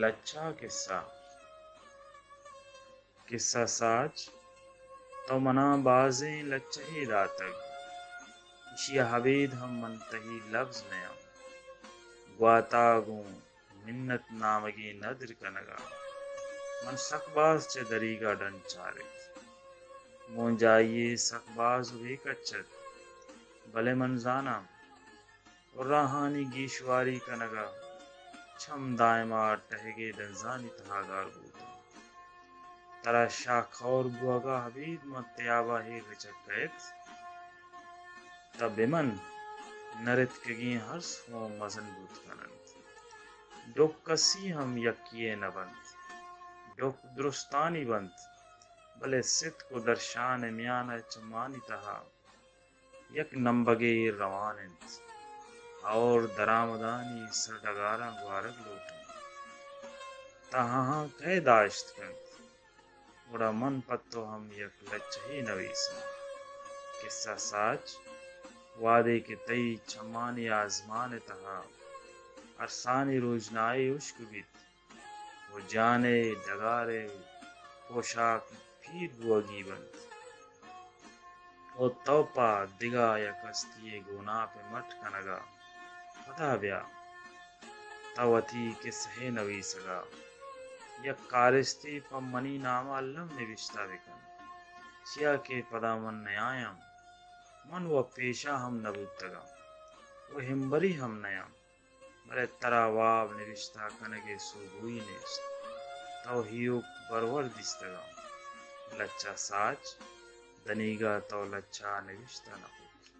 لچھا قصہ ساچ تو منا بازیں لچہی داتگ اشیا حبید ہم منتہی لفظ نیا گواتاگوں منت نامگی ندر کنگا من سکباز چے دریگا ڈن چارت مون جائیے سکباز بھی کچت بلے منزانا اور راہانی گیشواری کنگا چھم دائما ٹہگے دنزانی تہاگار بوتا ترا شاخور بوگا حبید متیابا ہی رچک گئت تب من نرت کگی ہر سو مزن بود کنند ڈوک کسی ہم یکیے نبند ڈوک درستانی بند بلے ست کو درشان میانہ چمانی تہا یک نمبگے روانند اور درآمدانی سرڈگاراں گوارگ لوٹیں تہاں کہہ داشت کند گڑا من پتو ہم یک لچہی نویساں قصہ ساچ وعدے کے تئی چمانی آزمان تہا ارسانی روجنائی اشک بیت وہ جانے ڈگارے پوشاک پیر بوگی بند او توپا دگا یا کستی گونا پہ مٹ کنگا پدا بیا توتی کے سہے نویسگا یک کارستی پا منی ناما لم نوشتا بکن چیا کے پدا من نیایم من وہ پیشا ہم نبوتگا وہ ہمبری ہم نیام بلے ترا واب نوشتا کنگے سو گوئی نیست تو ہیوک برور دیستگا لچا ساچ دنیگا تو لچا نوشتا نبود